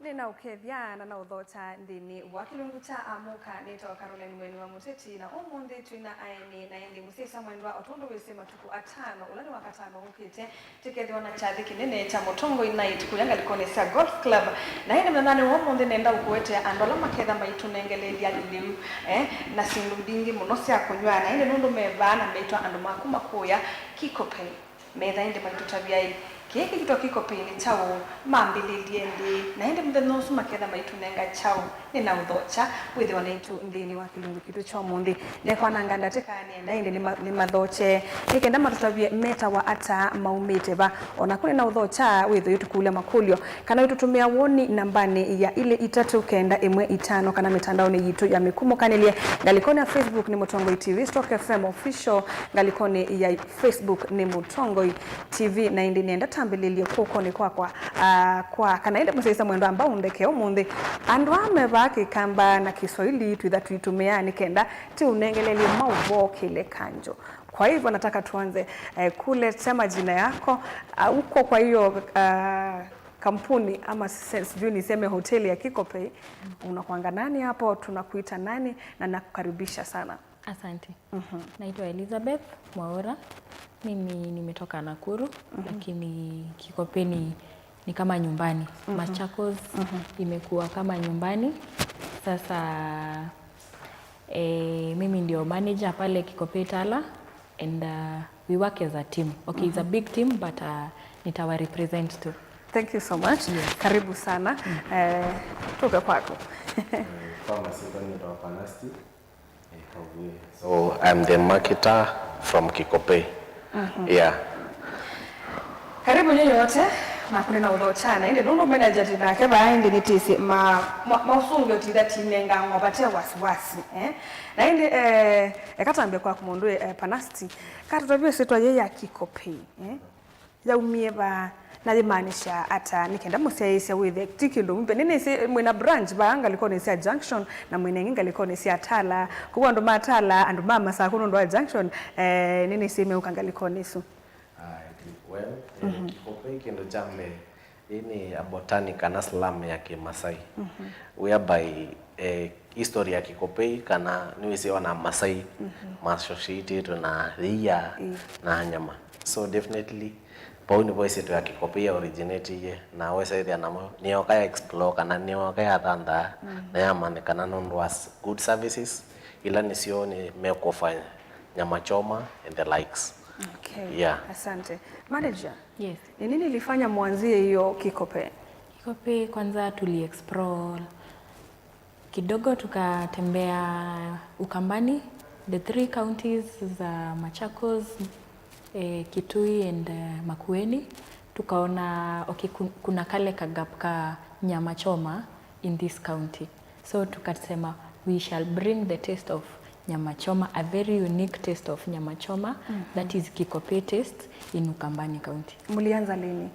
Nina ukethia na udhota ndini wakilungu cha amuka nito Caroline Mweni wa Muteti na umundi tuina aini na endi musisa mwendwa otondo wesema tuku atano ulani wakatano ukite tikethwa na chathi kinene cha Mutongo Night kuyanga likone sa golf club na hene mnane umundi nenda ukuwete andola maketha maitu nengelelia liliu na sindu dingi munosi ya kunywa na hene nundu mevana meitwa andu makuya Kikope metha indi maitu tabiai kiki kito Kikope ni chao mambililiendi na hindi mdenosu maketha maitu nenga chao nina udhocha withi wanaitu ndini wa kilungu kitu cho mundi nekwa nanganda tekani na hindi ni madhoche nikenda matutavie meta wa ata maumite ba ona kune na udhocha withi yutu kule makulio kana yututumia woni nambani ya ile 395 kana mitandaoni yitu ya mikumo kanilie galikoni ya Facebook ni Mutongo TV Stock FM official galikoni ya Facebook ni Mutongo TV na hindi nienda tambililie koko ni kwa kana ile musisa mwendo ambao undeke umundi andwame baki kamba na Kiswahili tuitumia nikenda ti unengelelie maubo kile kanjo. Kwa hivyo nataka tuanze kule sema jina yako uko kwa hiyo kampuni ama sijui niseme hoteli ya Kikope unakuanga nani hapo, tunakuita nani na nakukaribisha sana. Asante. Naitwa Elizabeth Mwaura. Mimi nimetoka Nakuru lakini Kikope ni kama nyumbani. Machakos imekuwa kama nyumbani. Sasa mimi ndio manager pale Kikope Tala and we work as a team. Okay, it's a big team but nitawa represent too. Thank you so much. Yes. Karibu sana. Tuke kwako. So I'm the marketer from Kikope. Yeah. Karibu nyinyi wote na kuna udhochana inde nundu manager tina keba inde nitisi mausungo tidati nenga ngobatea wasiwasi na inde katambe kwa kumundu Panasti katutavyo setwa ye ya Kikope ya umieba na limanisha ata nikenda museisa with tikindo mbe nene se mwena branch baanga liko ni sia junction na mwena nginga liko ni sia Tala kuwa ndo matala and mama sa kuno ndo junction nene se meukanga liko nisu. Well, Kikope kendo jamle ini a botanical slum ya Kimasai whereby history ya Kikope kana niwese wana Masai associated na ria na nyama, so definitely Pauni voice to ya Kikope ya originate ye na wese dia namo niyo kaya explore kana niyo kaya thanda na yamane kana non was good services ila nisio ni mekofa nyama choma and the likes. Okay. Yeah. Asante. Manager. Yes. Ni nini ilifanya mwanzie hiyo Kikope? Kikope kwanza tuli explore kidogo tukatembea Ukambani, the 3 counties za Machakos, Kitui and Makueni. Tukaona okay kuna kale kagap ka nyama choma in this county. So tukasema we shall bring the taste of nyama choma, a very unique taste of nyama choma that is Kikope taste in Ukambani County. Mulianza lini?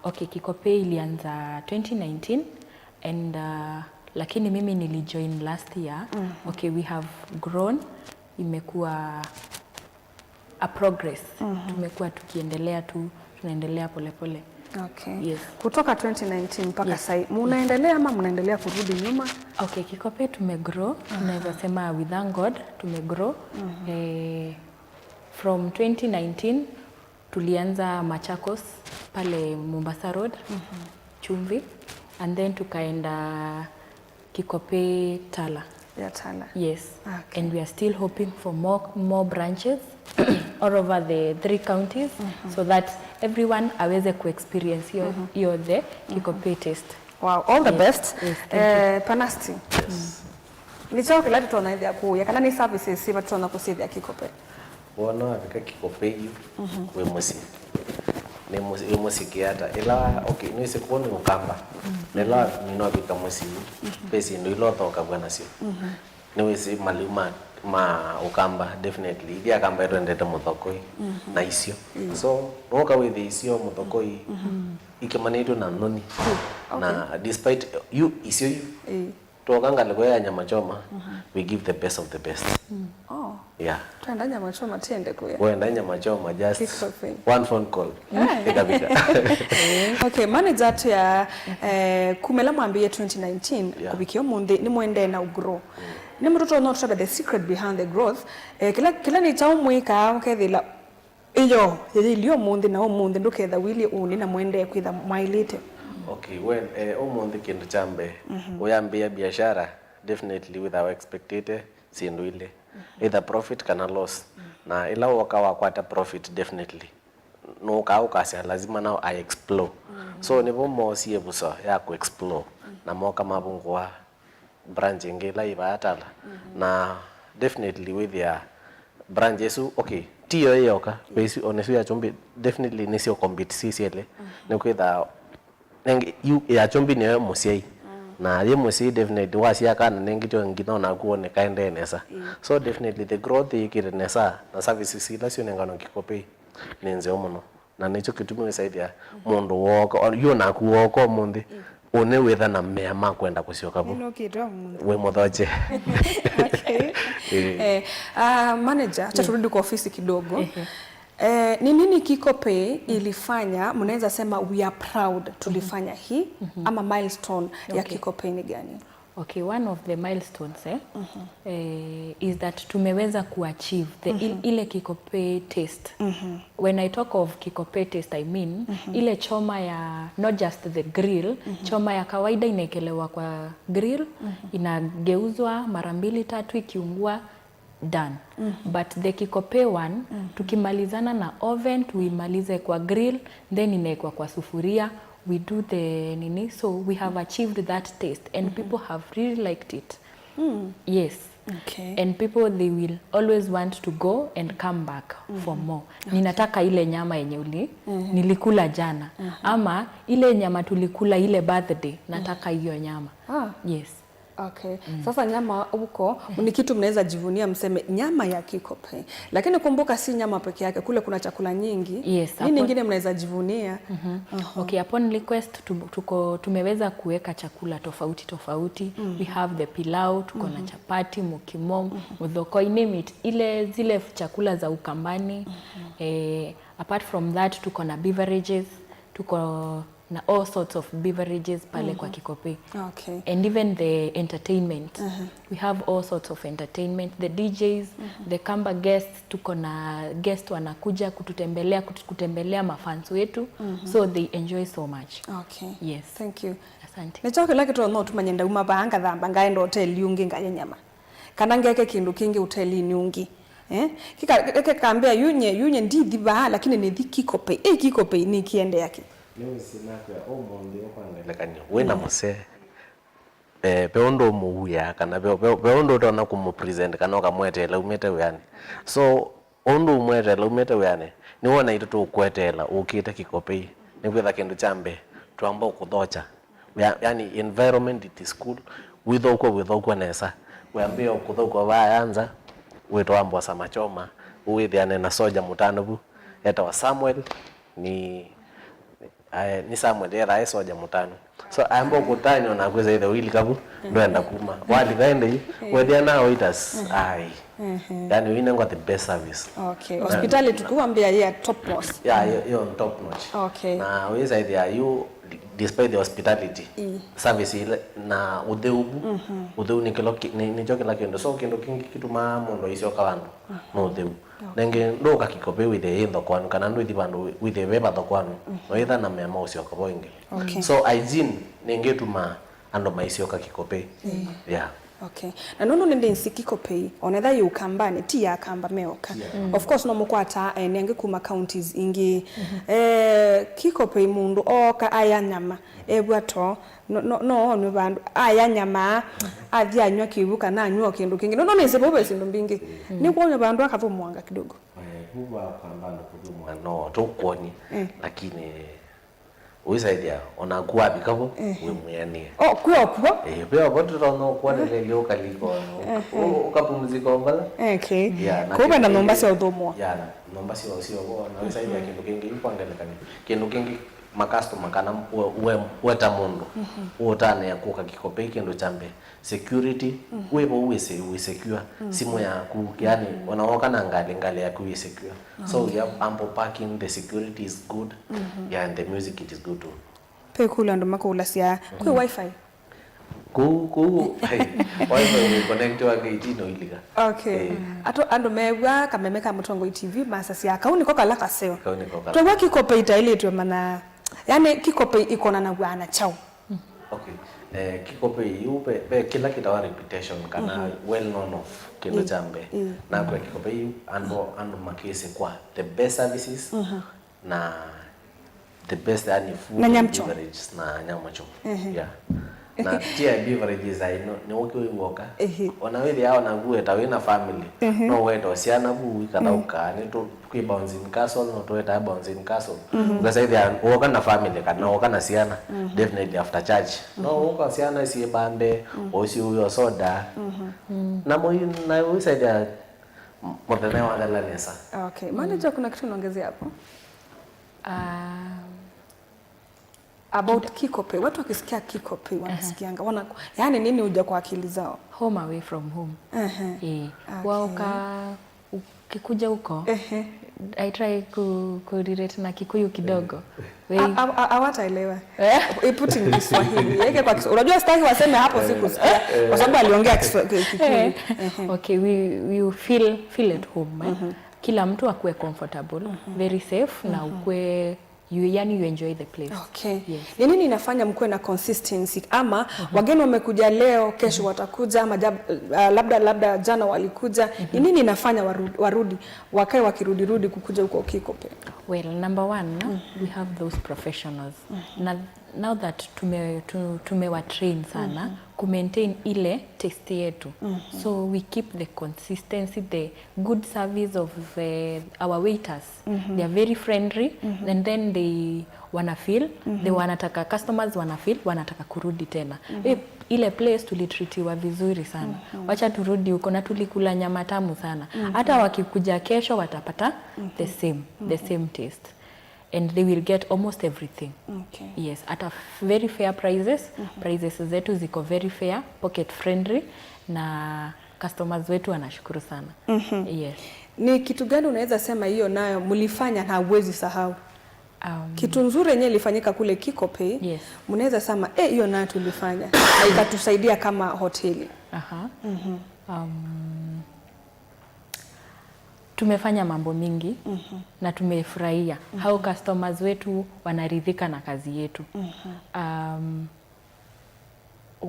Okay, Kikope ilianza 2019 and lakini mimi nilijoin last year. Okay, we have grown, imekuwa a progress. Tumekuwa tukiendelea tunaendelea polepole. Okay. Yes. Kutoka 2019 mpaka sai munaendelea ama munaendelea kurudi nyuma? Okay, Kikope tumegrow. Tunaweza sema with thank God tumegrow. From 2019 tulianza Machakos pale Mombasa Road, Chumvi, and then tukaenda Kikope Tala. Ya Tala. Yes. Okay. And we are still hoping for more branches all over the 3 counties so that everyone aweze ku-experience your the Kikope taste. Wow, all the best. Yes, Panasti. Yes. Nicho kila tuona ya kuya kana ni services siba tuona kusaidia Kikope. Bona afika Kikope yu we musi. Ne musi kiata ila okay ni se kuona Ukamba. Ela ni no bika musi. Pesi ndo ilo toka bwana sio. Ni wese maluma ma Ukamba definitely dia kamba ndo ndeta Muthokoi na isio. So noka with isio Muthokoi ikimaneto na noni. Na despite you isio you tokanga lego ya nyama choma we give the best of the best. Oh. Yeah. Twenda nyama choma tende kuya. Wenda nyama choma just Kikopei. one phone call. Ikabika. Okay, manager tu ya kumela mwambie 2019 kubikio mundi ni mwende na ugrow. Ni mtoto not sure the secret behind the growth. Kila ni chao mwika ukethila iyo ilio mundi na mundi nduketha wili uni na mwende kwitha mwailite. Okay, when mundi kindu chambe uyambia biashara definitely with our expected sindu ile either profit kana loss na ila wakawa kwata profit definitely no ka ukasya lazima nao I explore so nipo mosi ebuso ya ku explore na moka mabungwa branch ingela ibatala na definitely with ya branches okay tiyo yoka basi honestly ya chombi definitely nisio compete sisiele nekwitha you ya chombi ne musiai na ye musi definitely wasia kana nengito ngino na kuone kaende nesa so definitely the growth ikire nesa na services ila sio ngano Kikopei nenze omuno na nicho kitumwe saidia mundu woko yo na kuoko mundi one wetha na mema kwenda kusioka bo we mothoje. Okay. Manager acha turudi kwa ofisi kidogo. Ni nini Kikopei ilifanya mnaweza sema we are proud tulifanya hii ama milestone ya Kikopei ni gani? Okay, one of the milestones is that tumeweza kuachieve the ile Kikopei taste. When I talk of Kikopei taste, I mean ile choma ya not just the grill, choma ya kawaida inaekelewa kwa grill, inageuzwa mara 2-3 ikiungua done. But the Kikopei one tukimalizana na oven tuimalize kwa grill then inaekwa kwa sufuria. We do the nini, so we have achieved that taste and people have really liked it. Yes. Okay. And people they will always want to go and come back for more. Ninataka ile nyama yenye nilikula jana ama ile nyama tulikula ile birthday nataka hiyo nyama. Yes. Okay. Sasa nyama huko ni kitu mnaweza jivunia mseme nyama ya Kikopei. Lakini kumbuka si nyama peke yake, kule kuna chakula nyingi. Yes, nini nyingine mnaweza jivunia? Okay, upon request tumeweza kuweka chakula tofauti tofauti. We have the pilau, tuko na chapati, mukimo, muthoko, name it. Zile chakula za Ukambani. Apart from that tuko na beverages, tuko na all sorts of beverages pale kwa Kikopei. Okay. And even the entertainment. We have all sorts of entertainment. The DJs, the Kamba guests, tuko na guest wanakuja kututembelea mafans wetu. So they enjoy so much. Okay. Yes. Thank you. Asante. Nechoke lake to no tumanyenda uma bahanga thamba ngaenda hotel yungi ngaya nyama. Kana ngeke kindu kingi hotel yungi. Kika kaambia yunye ndithi ba lakini ni Kikopei. Kikopei ni kiende yake. Leo sina kwa omondi okwangelekanya wena mose peondo muya kana peondo tona kumu-present kana okamwetela umete weyane so ondo umwetela umete weyane niwona ito tukwetela ukite Kikopei nikwitha kindu chambe tuamba ukuthocha yani environment it is cool withokwa nesa weambia ukuthokwa bayanza witwambwa samachoma uwithiane na soja mutanobu eta wa Samuel ni Samuel era soja mutano so ambo kutanyo na kweza ile wili kabu ndenda kuma wali kaende wethia nao itas yani we got the best service. Okay. Hospitali tukuambia ya top notch. Yo top notch. Okay. Na we say there you despite the hospitality service ile na udeubu ni joke la kendo so kendo kingi kitu mamondo isio kawandu no udeubu nenge ndoka Kikopei with the endo kwanu kana ndo ithibando with the beba to kwanu no itha na mema usio kaboinge. So hygiene ningetuma ando maisio ka Kikopei. Yeah. Okay. Na nono nende nsi Kikopei onetha yu Ukambani ti ya Kamba meoka. Of course no mukwata nenge kuma counties ingi Kikopei mundu oka aya nyama ebwato no bandu aya nyama athia anywa kibuka na anywa kindu kingi no nese bobe sindu mbingi ni kuona bandu akathumwanga kidogo huwa Kambani kuthumwa no tukwoni lakini uisaidia onakuwa bikabo we muyani kuopo pia watu rono kwa nile ukaliko ukapumzika mbala. Okay. Kuba na nomba sio domo nomba sio na uisaidia kindu kingi ipangelekani kindu kingi makastoma kana weta mundu utane ya kuka Kikopey kendo chambe security wewe uwe secure simu yaku yani unaoka na ngale yaku uwe secure so you have ample parking, the security is good yeah, and the music it is good too pe kula ndo makula sia kwa wifi wifi connect wa gaitino iliga okay ato ando mewa kamemeka mutongo TV masa sia kauni koka laka seo kauni koka twa Kikopey itaile tu mana yani Kikopey ikona na bwana chao okay Kikopey be kila kita reputation kana well known of kendo chambe na kwa Kikopey ando makese kwa the best services na the best yani food na beverages na nyamacho yeah na tia beverages I know ni woke woka ona wewe hao na guo etawina family no wedo siana bu kana ukani to kwi bouncing castle no to eta bouncing castle because they are woka na family kana woka na siana definitely after church no woka siana si bande osi uyo soda na moyo na wewe said modena wa dala nesa okay manager kuna kitu naongezea hapo about Kikopey watu wakisikia Kikopey wanasikianga wana yani nini huja kwa akili zao home away from home wao ukikuja huko I try ku relate na Kikuyu kidogo hawataelewa putting Kiswahili yake kwa Kiswahili unajua sitaki waseme hapo sikusikia kwa sababu aliongea Kikuyu okay we feel at home kila mtu akue comfortable very safe na ukue you enjoy the place. Okay. Yes. Ni nini inafanya mkue na consistency ama wageni wamekuja leo kesho watakuja ama labda jana walikuja ni nini inafanya warudi wakae wakirudi kukuja huko Kikopey? Well, number one, we have those professionals. Now that tumewa train sana ku maintain ile taste yetu. So we keep the consistency, the good service of our waiters. They are very friendly and then they wana feel they wanataka customers wanataka kurudi tena. Ile place tulitreatiwa vizuri sana. Wacha turudi huko na tulikula nyama tamu sana. Hata wakikuja kesho watapata the same taste. And they will get almost everything. Okay. Yes, at a very fair prices. Prices zetu ziko very fair, pocket friendly na customers wetu wanashukuru sana. Yes. Ni kitu gani unaweza sema hiyo nayo mlifanya na huwezi sahau? Kitu nzuri yenyewe ilifanyika kule Kikopey. Yes. Mnaweza sema hiyo nayo tulifanya na ikatusaidia kama hoteli. Tumefanya mambo mingi na tumefurahia how customers wetu wanaridhika na kazi yetu.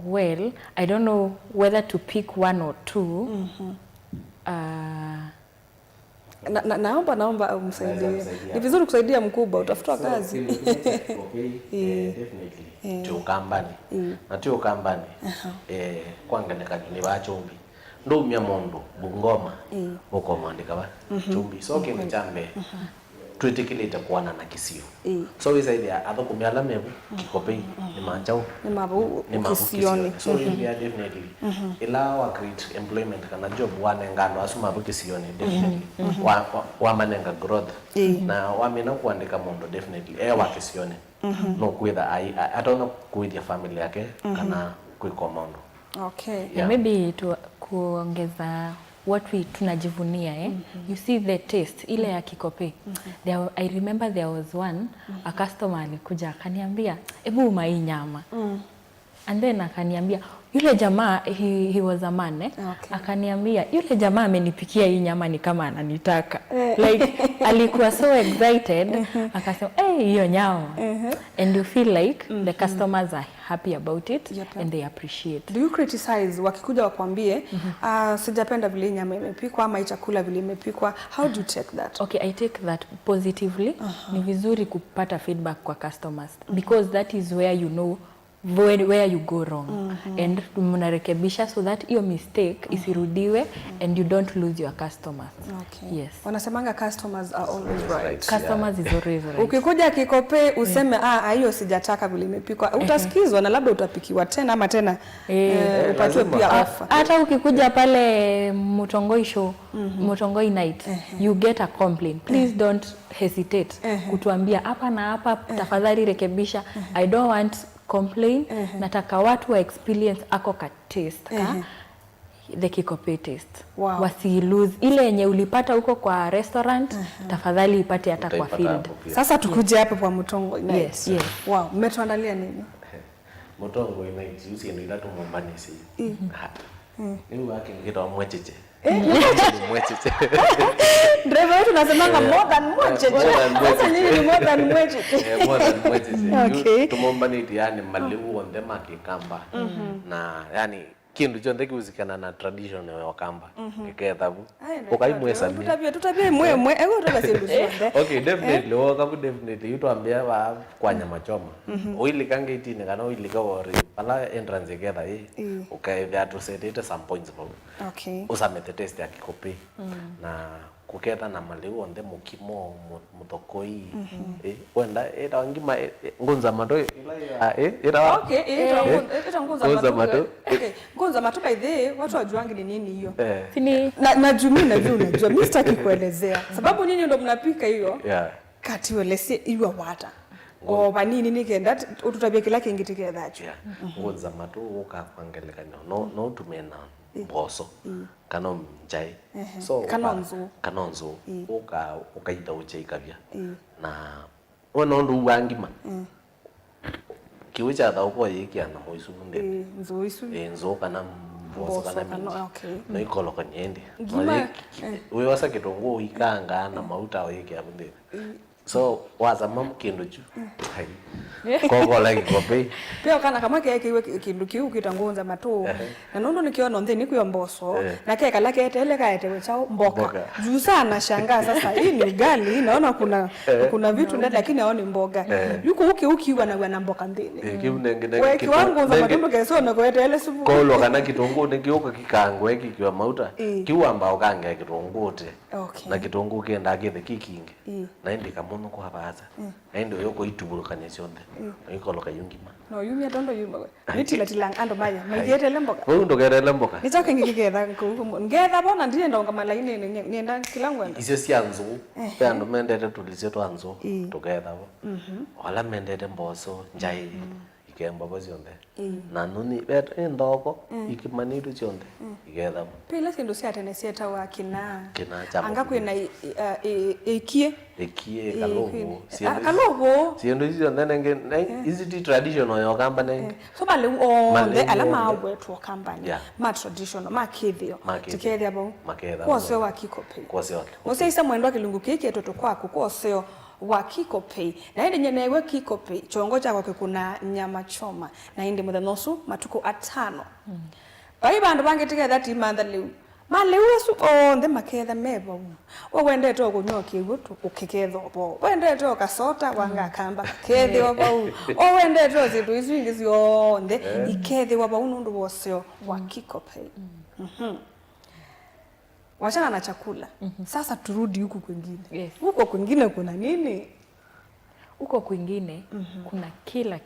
Well, I don't know whether to pick one or two. Naomba umsaidie. Ni vizuri kusaidia mkubwa utafuta kazi. Definitely. Tukambani. Na tukambani. Kwanga ni bachombi. Ndo umya mondo Bungoma uko mwandika ba chumbi so kime chambe twetikilete kuana na Kisio so we say there other kumyala mebu Kikopey ni manchao ni mabu Kisioni so we are definitely ila create employment kana job wane ngano asuma mabu Kisioni definitely wa manenga growth na wamina kuandika mondo definitely wa Kisioni no kwitha I don't know with your family yake kana kuiko mondo. Okay. Yeah. Maybe to kuongeza what we tunajivunia you see the taste ile ya Kikopey. I remember there was one a customer alikuja akaniambia hebu umai nyama and then akaniambia yule jamaa he was a man akaniambia yule jamaa amenipikia hii nyama ni kama ananitaka like alikuwa so excited akasema hiyo nyama and you feel like the customers are happy about it and they appreciate. Do you criticize wakikuja wakwambie sijapenda vile nyama imepikwa ama chakula vile imepikwa, how do you take that? Okay, I take that positively. Ni vizuri kupata feedback kwa customers because that is where you know where you go wrong and mnarekebisha so that hiyo mistake isirudiwe and you don't lose your customers. Okay. Yes. Wanasemanga customers are always right. Customers is always right. Ukikuja Kikopey useme hiyo sijataka vile imepikwa, utasikizwa na labda utapikiwa tena ama tena upatiwe pia offer. Hata ukikuja pale Mutongoi show, Mutongoi night, you get a complaint. Please don't hesitate kutuambia hapa na hapa tafadhali rekebisha. I don't want complain. Nataka watu wa experience ako ka taste ka the Kikopey taste. Wow. Wasi lose ile yenye ulipata huko kwa restaurant, tafadhali ipate hata kwa field. Sasa tukuje hapo kwa Mutongoi night. Yes. Wow, mmetuandalia nini? Mutongoi night yusi ndio ila tumombani si. Ni wake ngito mwecheche. Mwecheche. Driver wetu nasemanga more than mwecheche. Sasa nyinyi ni more than mwecheche. More than mwecheche. Okay. Tumombani yani maliu onde makikamba. Na yani kindu chonde kiuzikana na tradition ya Wakamba kikethabu ukaimwesa tutabie mwe ego tutabie. Okay, definitely Wakabu definitely yutuambia ba kwa nyama choma oili kange itini kana oili kawori pala entrance together okay, they are to set it some points for okay usamete test ya Kikopey na kuketa na maliu onde mukimo mutokoi wenda era ngima ngunza mato era okay era ngunza mato okay ngunza mato by the watu wajuangi ni nini hiyo na jumini na vile unajua mimi sitaki kuelezea sababu nyinyi ndio mnapika hiyo kati welese iwa wata oba nini nikenda ututabia kila kingi together ngunza mato ukapangelekana no tumena boso kana mjai so kanonzo ukaita uchaikavya na ona ndu wangima kiwicha da uko yikia na moisu nde nzo kana boso kana no ikoloka nyende wewe wasa kitongo ikanga na mauta yikia nde so waza mam kindu chu koko like Kikopey pia kana kama kiwe kindu kiu kitangonza mato na nondo nikiona ndhe nikuyo mboso na keka lake tele kaetewe chao mboga juu sana shangaa sasa hii ni ugali naona kuna vitu ndani lakini haoni mboga yuko ukiwa na mboga ndini wewe kiwango za matumbo kesho na kuetele supu kolo kana kitongo nikiuka kikangwe kikiwa mauta kiwa mbao kange kitongote na kitongo kienda githe kikingi na ndika muno kwa baza na ndio yoko itubulukanya cionde ikoloka yungima no yumia tondo yuma nitilang ando maya maigete mboga wewe ndo gerele mboga nitoke ngikigeza ngetha bona ndire ndo ngama laini nienda kilangwa icio cianzo pendo mendete tulice twanzo together wala mendete mboso njai ikemba bocionde na nuni bet ndoko ikimaniru cionde igetha pila kindu cia tene cieta wa kina chama anga kwina ikie kalobo ciendo icio nenge is it traditional yo company so bale onde alama wetu company ma traditional ma kithio tikethia bo kwose wa Kikopey kwose isa mwendo kilungu kiki etoto kwako kwose wa Kikopey na ende nyenewe Kikopey chongo chako kuna nyama choma na ende muthenosu matuko 5 bai bandu bange together ti manda leu malewe su onde maketha mebo wende to kunyoki gutu ukiketho bo wende to kasota wanga kamba kethe oba wende to zitu izingi zionde ikethe oba unundu woseo wa Kikopey wachana na chakula sasa turudi huku kwingine huko kwingine kuna nini huko kwingine kuna kila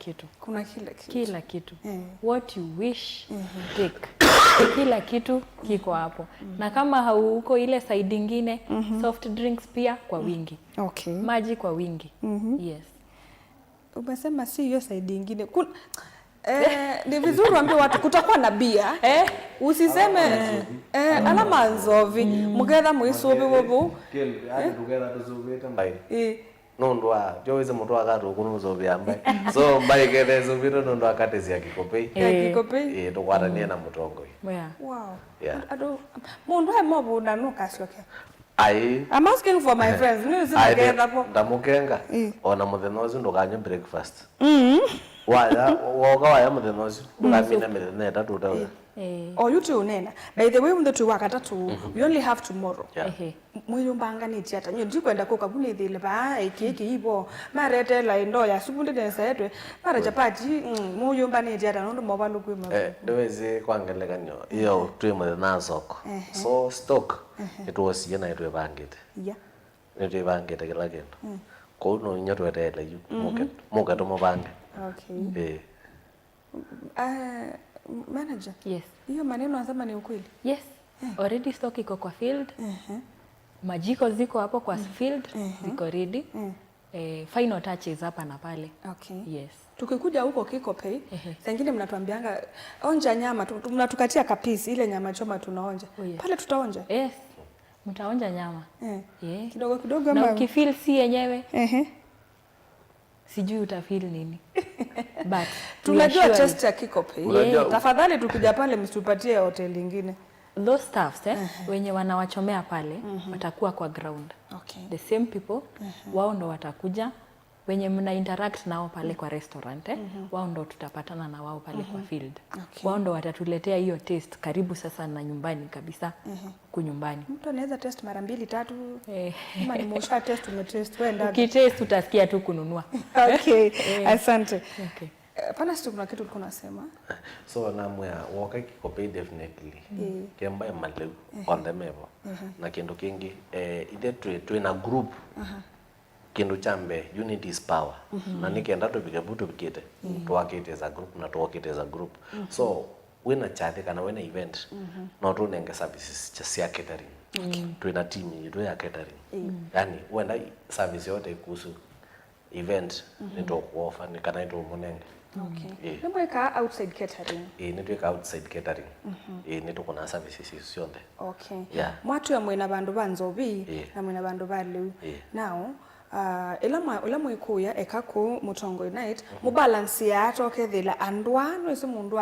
kitu what you wish take kila kitu kiko hapo na kama hauko ile side nyingine soft drinks pia kwa wingi maji kwa wingi yes umesema si hiyo side nyingine ni vizuri waambie watu kutakuwa na bia usiseme alama nzovi mugetha muisubi wobu together tuzubeta mbai nondwa joize mtu akatu kunuzobi ambai so mbai kethe zubiro nondwa akatezi ya Kikopey tukwarania na Mutongoi wow ado mundu mobu na nukasyoke I'm asking for my friends ni together po ndamukenga ona muthenozi ndukanya breakfast waya woga waya muthenozi ndukamina mithene tatu tawe or you two nena by the way when to work atatu we only have tomorrow muyumbanga ni tiata nyo ndikwenda ko kabune thile ba ekeki ibo marete la indo ya subunde nesetwe mara chapati muyumba ni tiata ndo mobalo kwima ndoweze kwangelekanyo iyo twimwe nazoko so stock it was yena itwe bangite itwe bangite kila kintu ko no nyotwetele yu muke to mobange okay manager yes hiyo maneno anasema ni ukweli yes already stock iko kwa field majiko ziko hapo kwa field ziko ready final touches hapa na pale okay yes tukikuja huko Kikopey sengine mnatuambianga onja nyama mnatukatia kapisi ile nyama choma tunaonja pale tutaonja yes mtaonja nyama kidogo kidogo na ukifeel si yenyewe sijui utafeel nini but tunajua test ya Kikopey tafadhali tukija pale msitupatie hotel nyingine those staffs wenye wanawachomea pale watakuwa kwa ground the same people wao ndo watakuja wenye mna interact nao pale kwa restaurant wao ndo tutapatana na wao pale kwa field wao ndo watatuletea hiyo taste karibu sasa na nyumbani kabisa kunyumbani mtu anaweza test mara 2 3 kama ni mosha test umetest wenda ukitest utasikia tu kununua okay asante pana siku kuna kitu ulikuwa unasema so namwe woka Kikopey definitely kemba maleu on the mevo na kendo kingi ide tu na group kindu chambe unity is power na nikenda to bikabuto bikete to work it as a group na to work it as a group so when a chat kana when a event not only nge services just ya catering to na team yetu ya catering yani when service yote kuhusu event nito kuofa ni kana nito monenge Nemweka outside catering. Netweka outside catering. Neto kuna services yonde. Okay. Mwatu ya mwena bandu banzobi na mwena bandu balu. Now, ila mwikuya ekaku mutongo night mubalance ya atoke thila andwano isi mundu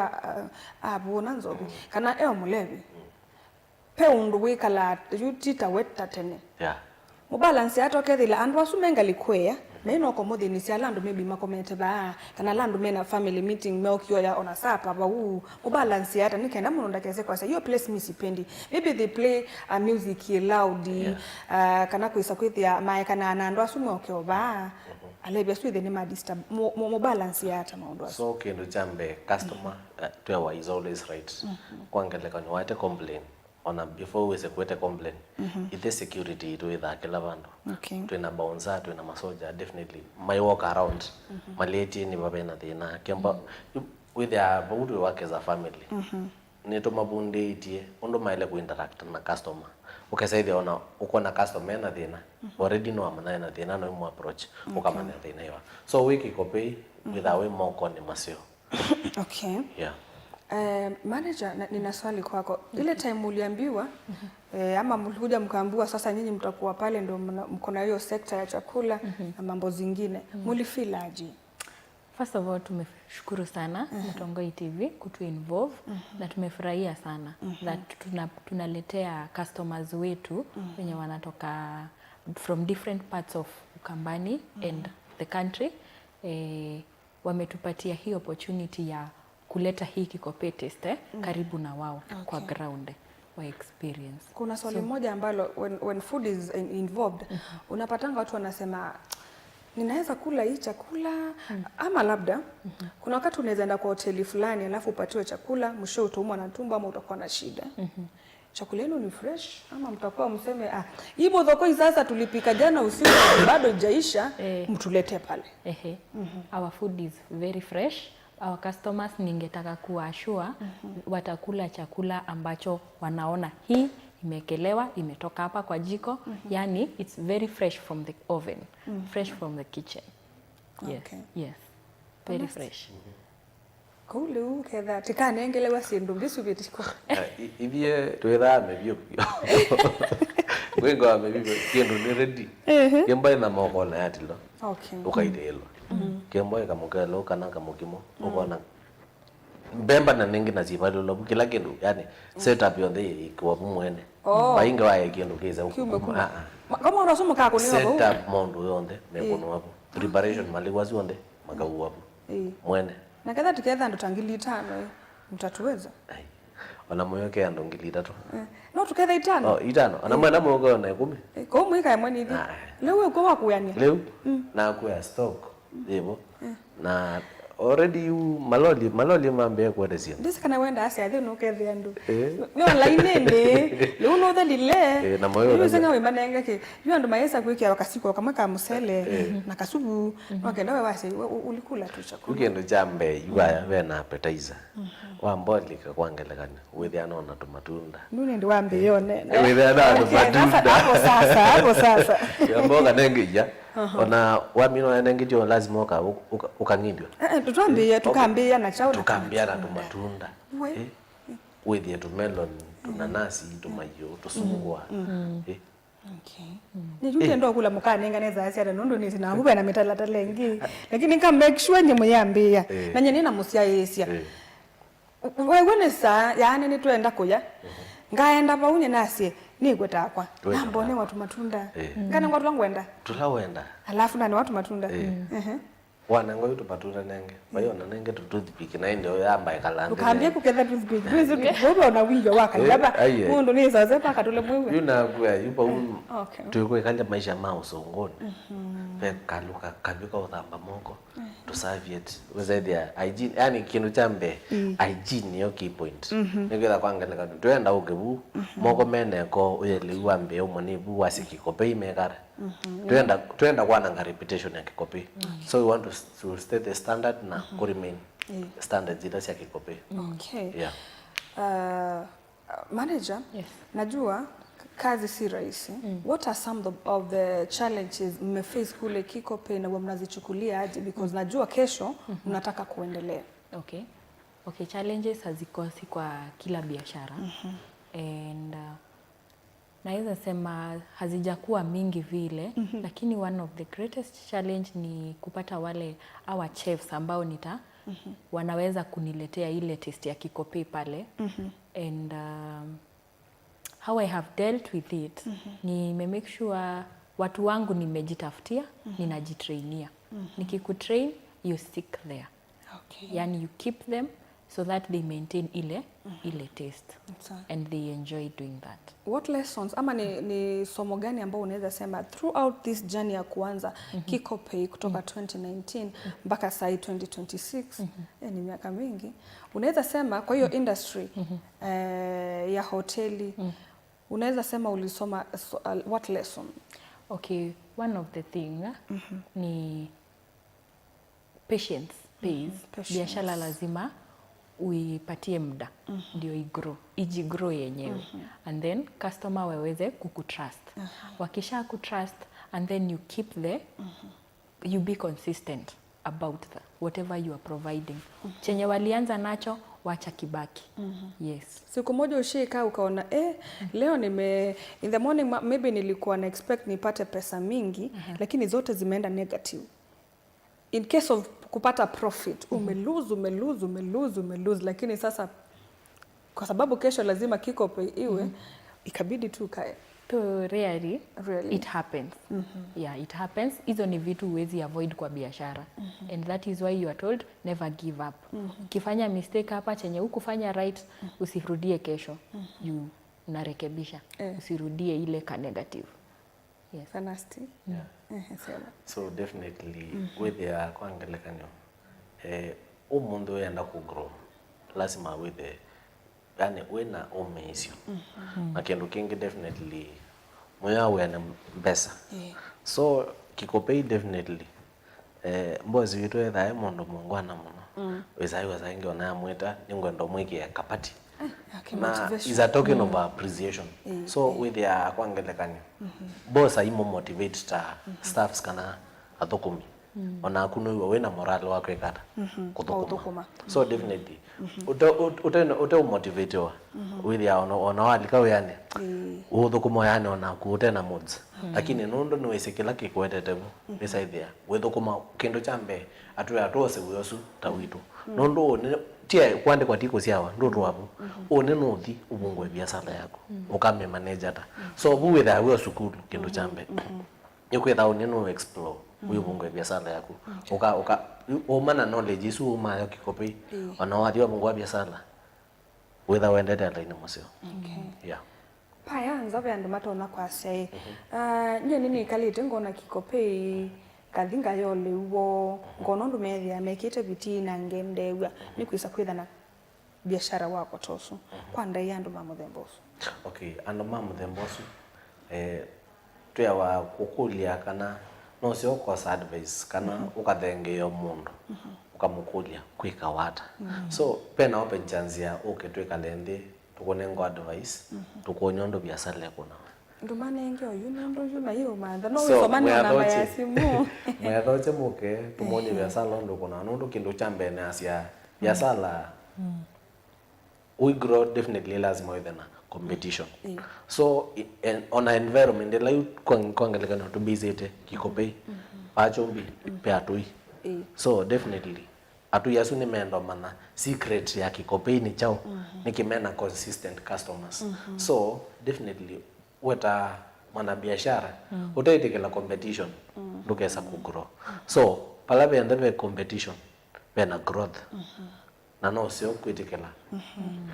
abuna nzobi. Kana eo mulevi. Pe undu wikala yutita weta tene. Mubalance ya atoke thila andwa sumenga likwea. Na ino komothi ni sia landu maybe makomete ba kana landu mena family meeting mekyo ya ona sapa ba balance hata nikaenda muno ndakeze kwa sa hiyo place mimi sipendi maybe they play music loud kana kuisa kwithia mae kana nandu asume okyo ba alebya swithe ni ma disturb mo balance hata maundu so kendo chambe customer to is always right kwangele kanyo wate complain ona before we sekwete complain ite security to itha kila bandu twina bouncer twina masoja definitely my walk around maleti ni babena thina kemba with their board work as a family neto mabunde itie ondo maile ku interact na customer ukasaidhi ona uko na customer na thina already no amana na thina no mu approach ukamana thina hiyo so we Kikopey with our moko ni masio manager nina swali kwako. Ile time uliambiwa ama mlikuja mkaambiwa sasa nyinyi mtakuwa pale ndio mko na hiyo sekta ya chakula na mambo zingine. Mlifeel aje? First of all tumeshukuru sana Mtongoi TV kutu involve na tumefurahia sana that tunaletea customers wetu wenye wanatoka from different parts of Ukambani and the country wametupatia hii opportunity ya kuleta hii Kikopey taste karibu na wao kwa ground wa experience. Kuna swali moja ambalo when food is involved unapatanga watu wanasema ninaweza kula hii chakula ama labda kuna wakati unaweza enda kwa hoteli fulani alafu upatiwe chakula mwisho utaumwa na tumbo ama utakuwa na shida. Chakula yenu ni fresh ama mtakuwa mseme hiyo dhoko sasa tulipika jana usiku bado haijaisha mtulete pale. Our food is very fresh. Our customers ningetaka kuashua watakula chakula ambacho wanaona hii imekelewa imetoka hapa kwa jiko yani it's very fresh from the oven fresh from the kitchen. Yes very fresh. Kule uketha tikanengelewa sindu bisubitiko ivie twetha mebio wengo mebio kendo ni ready kemba na moko na yatilo ukaidelo kembo kamukelo kana kamukimo ubona mbemba na ningi na zibalo lo kila kindu yani setup yonde ikwa mwene bainga wae kindu kiza kama unasoma kako ni hapo setup mondo yonde mekono hapo preparation maliwazi yonde magawu hapo mwene na kadha tuketha ndo tangili 5 mtatuweza ona moyo ke ando ngili 3 no tuketha itano oh itano ona mwana mogo na 10 ko mwika mwe nithi leo uko wakuyania leo na kuya stock yebo na already you maloli mambe kwa desio ndisi kana wenda asia thi no kethe andu ni online ni leo no thelile na moyo ni senga we manenge ke yu andu maesa kwikira wakasiko kama ka musele na kasubu wakenda we wase ulikula tu chakula ukendo jambe yuaya we na appetizer wa mboli ka kwangelekana wethi anona tumatunda nune ndi wambe yone wethi anona tumatunda hapo sasa ya mboga nengija ona wamino nengijo lazima ukangindwa tutambia tukambia na chao tukambia na tumatunda wethi tu melon tunanasi tumayo tusungwa okay ni yule ndo kula mukane nganeza asia nondo ni sina hube na metalata lengi lakini ka make sure nyemo yambia na nyeni na musia yesia wewe sa yani ni twenda kuya ngaenda paunye nasie nigwetakwa nambone watu matunda ngana ngwatu ngwenda tulawenda alafu nani watu matunda wana ngoyo tupatunda nenge bayona nenge tutudipiki na ndio yamba ikalanga ukambia kuketha toothpick bizi bobo na winyo waka laba mundo ni zaze paka tule mwewe yuna kwa yupa tuko ikanja maisha mao songoni pe kaluka kabika uthamba moko to serviette wezadia hygiene yani kindu chambe hygiene yo key point nigera kwangeleka twenda ugebu moko mene ko uyele uambe umoni bu wasiki kope imekara twenda kwana nga reputation ya kikope so we want to stay the standard na remain standards ila ya kikope okay yeah manager najua kazi si rahisi what are some of the challenges mmeface kule kikope na mnazichukulia aje because najua kesho mnataka kuendelea okay challenges hazikosi kwa kila biashara and naweza sema hazijakuwa mingi vile lakini one of the greatest challenge ni kupata wale our chefs ambao wanaweza kuniletea ile taste ya kikope pale and how I have dealt with it ni make sure watu wangu nimejitafutia ninajitrainia nikikutrain you stick there yani you keep them so that they maintain ile taste and they enjoy doing that. What lessons ama ni somo gani ambao unaweza sema throughout this journey ya kuanza Kikope kutoka 2019 mpaka sasa 2026 ni miaka mingi unaweza sema kwa hiyo industry ya hoteli unaweza sema ulisoma what lesson? Okay, one of the thing ni patience pays. Biashara lazima uipatie muda ndio ijigrow yenyewe and then customer waweze kukutrust wakisha kutrust and then you keep you be consistent about whatever you are providing chenye walianza nacho wacha kibaki yes siku moja ushika ukaona leo in the morning maybe nilikuwa na expect nipate pesa mingi lakini zote zimeenda negative in case of kupata profit umelose lakini sasa kwa sababu kesho lazima Kikope iwe ikabidi tu kae to really it happens yeah it happens hizo ni vitu huwezi avoid kwa biashara and that is why you are told never give up ukifanya mistake hapa chenye hukufanya right usirudie kesho you unarekebisha usirudie ile ka negative yes nasty so definitely with ya kwangelekano umuntu yenda ku grow lazima with yani wena umeisio na kindu kingi definitely moya wena mbesa so Kikope definitely mbozi witu etha mondo mungwana muno weza ingi ona mweta ningwendo mwiki ya kapati na is a token of appreciation so with ya kwangelekano boss aimo motivate staffs kana athokumi ona kuno wena moral wako ekata kuthukuma so definitely uta motivate with ya ona walika yani uthukuma yani ona kutena moods lakini nondo no isekela kikwetete beside wethukuma kindu chambe atose uyosu tawitu nondo tia kwande kwa tiko siawa ndoto wapo one nothi ubungwe biashara yako ukame manager ta so bu with we sukulu kindu chambe yukwetha uneno explore ubungwe biashara yako uka umana knowledge isu uma ya Kikope ona wathi wa bungwa biashara whether wendete alaini museo. Okay. Yeah. Paya nzabe andu matona kwa sei. Nye nini kalite ngona kikopei kathinga yole uwo ngono ndumethia mekite biti na ngendewa ni kwisa kwitha na biashara wako tosu kwa ndai andu mamuthembosu. Okay, andu mamuthembosu tuya wa kukulia kana no sio kwa advice kana ukathengeo mundu ukamukulia kwika wata. So pena open chance ya twika lendi tukone ngo advice tukonyondo biashara kuna ndumane ngeo yunondo yuna hiyo manda no usomane namba ya simu mwathoche muke tumonye biashara ndo kuna nundu kindu chambe na asia biashara we grow definitely lazima with na competition. So on an environment like kwangeleka to busy te kikopei pachombi pe atui. So definitely atu yasu ni mendo mana secret ya kikopei ni chao nikimena consistent customers. So definitely weta mwana biashara utaitikela competition ndukesa ku grow. So palabe ndebe competition pena growth na no sio kwitikela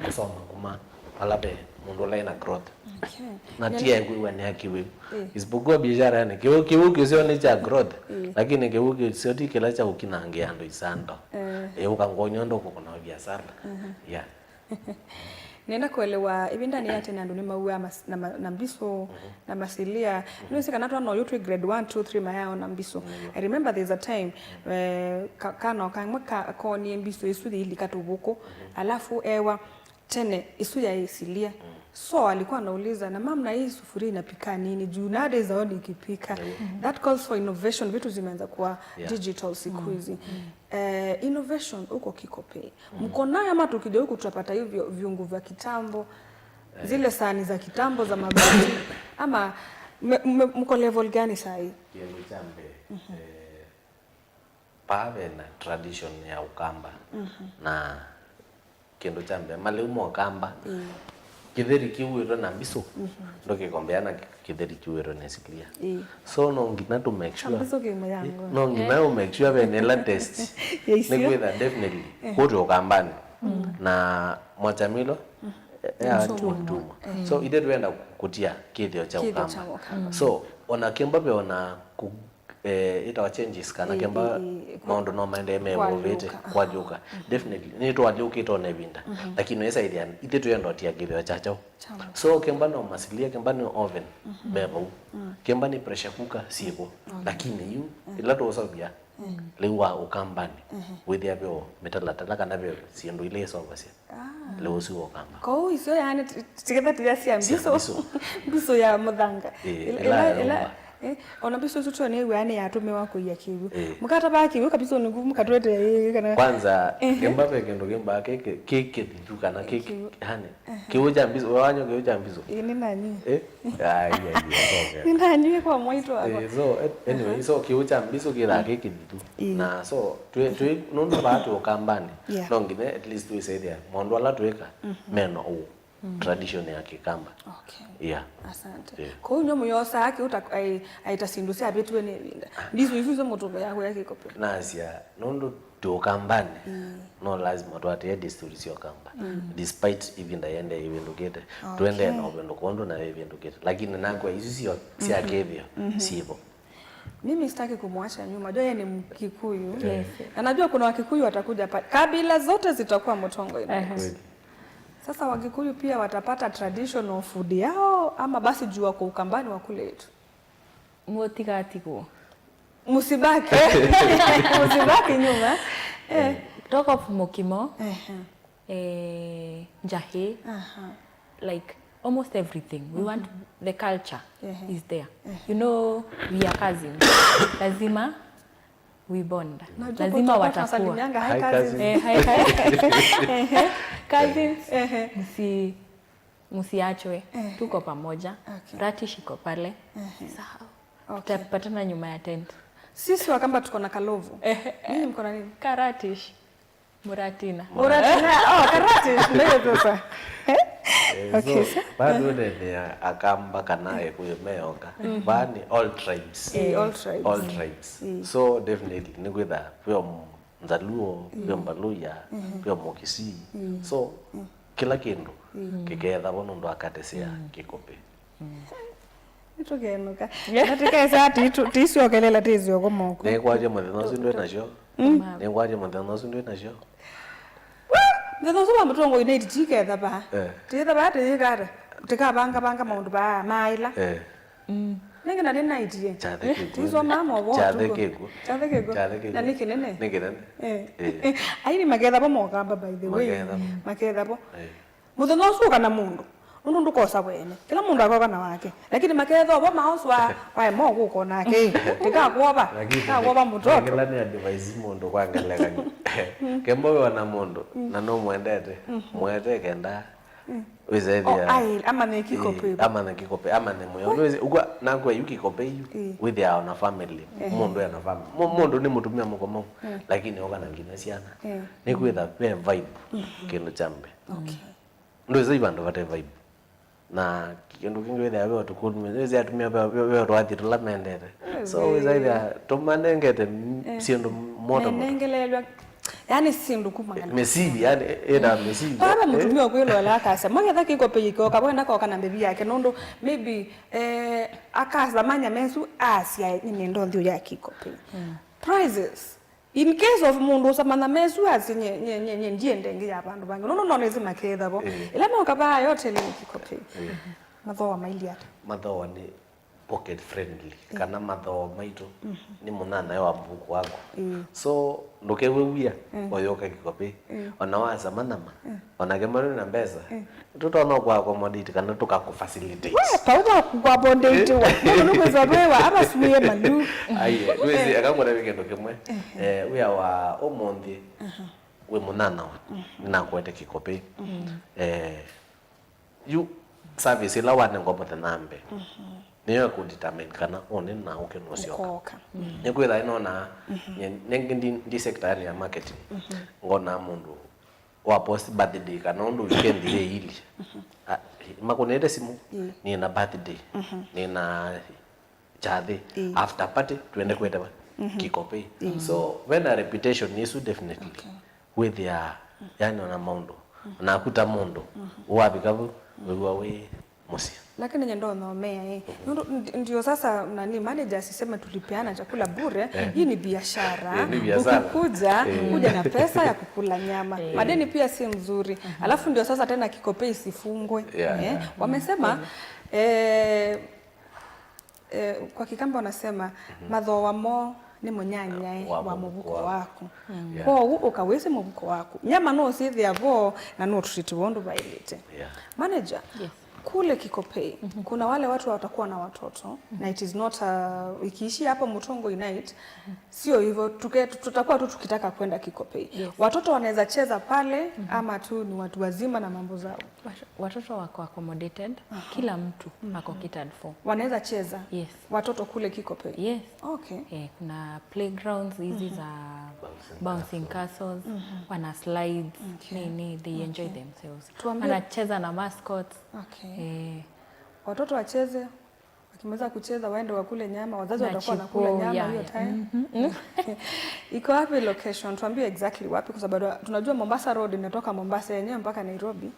kusoma kuma palabe mundu laina growth. Okay. Na tia ngwiwa ni akiwe isibugwa biashara yani kiwu sio ni cha growth lakini kiwu sio tikela cha ukinange ando isando ukangonyo ndo kuna biashara. Yeah. Nenda kuelewa ibindani yate na nduni maua na mbiso na masilia nisi kana twa no youtube grade 1 2 3 mayao na mbiso. I remember there's a time kana kamaka koni mbiso isudi ilikatubuko alafu ewa tene isu ya isilia. So alikuwa anauliza na mama na hii sufuria inapika nini juu nowadays zaoni ikipika. That calls for innovation, vitu zimeanza kuwa digital siku hizi. Innovation uko Kikopey. Mko nayo ama tukija huku tutapata hivyo viungo vya kitambo zile sahani za kitambo za mabati ama mko level gani sasa hii? Kiengo chambe pawe na tradition ya Ukamba na kiengo chambe maleumo Ukamba kitheri kiwiro na mbiso ndo kikombeana kitheri kiwiro nesikia. So no ngina to make sure mbiso kimayango no ngina make sure venela test nikwitha definitely kuto Ukambani na mwachamilo ya tuma. So ide tuenda kutia kithio cha Ukamba. So ona kemba be ona ita changes kana kemba maondo no maende mevovete kwa joka definitely ni to ajuka ito nevinda lakini esa idea ite tuenda atia kithio chacho. So kemba no masilia kemba ni oven mevo kemba ni pressure cooker sipo lakini yu ila to sobia lewa Ukambani with ya bio metalata kana bio siendo ile so basi leo si Ukamba ko iso yani tiketa tiasia mbiso ya muthanga ila ona biso tutu ne wane ya tume wako ya kiwu mukata baki we kabisa ni ngumu katwete kana kwanza kemba peke ndo kemba keke duka na keke hani kiuja mbizo wanyo kiuja mbizo ni nani ni nani kwa mwaito wako so anyway so kiuja mbizo kila keke du na so tu nondo batu Ukambani nongine at least we say there mondo ala tuweka meno u tradition ya Kikamba. Okay. Yeah. Asante. Kwa hiyo nyomo yosa yake aitasindusia abetu ene vinda. Ndizo hizo motobe yako yake Kikopey. Nasia nondo to Ukambani. No lazima tuatie distance ya Ukamba. Despite even the event tuende na ubendo kondo na event lakini nako hizo sio si akevyo. Sivyo. Mimi sitaki kumwacha nyuma. Jua yeye ni Mkikuyu. Na najua kuna Wakikuyu watakuja pale. Kabila zote zitakuwa Motongo ina. Sasa Wakikuyu pia watapata traditional food yao ama basi jua kwa Ukambani wa kule yetu. Mwotigatiko. Musibaki. Musibaki nyuma. Talk of mokimo. Njahe. Like almost everything. We want the culture is there. You know we are cousins. Lazima we bond. Lazima watakuwa. Hi cousins. Cousins. Msiachwe. Tuko pamoja. Ratish iko pale. Sawa. Tutapatana nyuma ya tent. Sisi Wakamba tuko na Kalovu. Nini mko na nini? Karatish. Muratina. Karatish ndio sasa. Okay. So, bado ni Akamba kanae kuyo meoka. Bani all tribes. All tribes. So definitely ni kwitha pyo Mzaluo, pyo Mbaluya, pyo Mokisi. So kila kindu kiketha bono ndo akatesia kikope itugenuka katika sati tisiokelela tizio komoko ne kwaje muthenya sindwe nacio ne kwaje muthenya sindwe nacio Ndio soma mtongo inaiti tiketha ba tiketha ba tikara tikabanga maundu ba maila ningi na nina itie tizo mama wo chathekego na niki nene niki aini magetha bo mokamba by the way magetha bo muthenya ucio kana mundu undu ndukosa wene kila mundu akoka na wake lakini magetha bo mauswa kwa mo guko nake tikakuoba mutoto kila ni advice mundu kwangelega kembo wana mundu na no mwendete mwete kenda wizethia ama ne kikope ama ne moyo wezi ugwa nangwa yukikope yu with their na family mundu yana family mundu ni mutumia mukomo lakini oga na ngina ciana ni kwitha pe vibe kindu chambe ndo zai bandu bate vibe na kindu kingi witha we tukuru wezi atumia we rwathi tulamendete so wizethia tumanengete sindu moto nengelelwa yani sindu kumangana mesibi yani eda mesibi baba mutumia kwelo la akasa magetha kikope yiko kabwenda ko kana bebi yake nondo maybe akasa manya mesu asia ni ndo ndio ya kikope prizes in case of mundu usamana mesu asinye ndiye ndenge ya bandu bange nono nezi makedha bo ila no kaba yote ni kikope mathoa maili ata mathoa ni pocket friendly kana mathoa maito ni munana yo abuku wako so ndokewewia oyoka kikope ona waza manama ona kemaro na mbeza tutona kwa accommodate kana tukakufacilitate pauba kwa bondate wa nuko zabewa aba suye manu aye wezi akangora wikendo kemwe we wa omonthi we munana na kwete kikope you service ila wane ngopo tenambe niyo kudetermine kana one na ukenosyoka nikwitha ino na nengi ndi sector ya marketing ngona mundu wa post birthday kana undu weekend ile ili makonete simu ni na birthday ni na chade after party tuende kweta kikope so when a reputation is definitely with their yani na mundu na kuta mundu wabikabu wewe musi lakini nyendo nomea ndio sasa nani manager asisema tulipeana chakula bure hii ni biashara kuja na pesa ya kukula nyama madeni pia si mzuri alafu ndio sasa tena kikope isifungwe wamesema kwa Kikamba wanasema madhoa mo ni munyanya wa mubuko wako kwa ukaweze mubuko wako nyama no sithi avo na no treat wondu bailete manager kule Kikopei kuna wale watu watakuwa na watoto na it is not ikiishi hapa Mutongo Unite sio hivyo tutakuwa tu tukitaka kwenda Kikopei watoto wanaweza cheza pale ama tu ni watu wazima na mambo zao watoto wako accommodated kila mtu ako catered for wanaweza cheza watoto kule Kikopei okay kuna playgrounds hizi za bouncing castles wana slides nini they enjoy themselves wanacheza na mascots watoto wacheze wakimaliza kucheza waende wakule nyama wazazi watakuwa nakula nyama hiyo time iko wapi location tuambie exactly wapi kwa sababu tunajua Mombasa Road inatoka Mombasa yenyewe mpaka Nairobi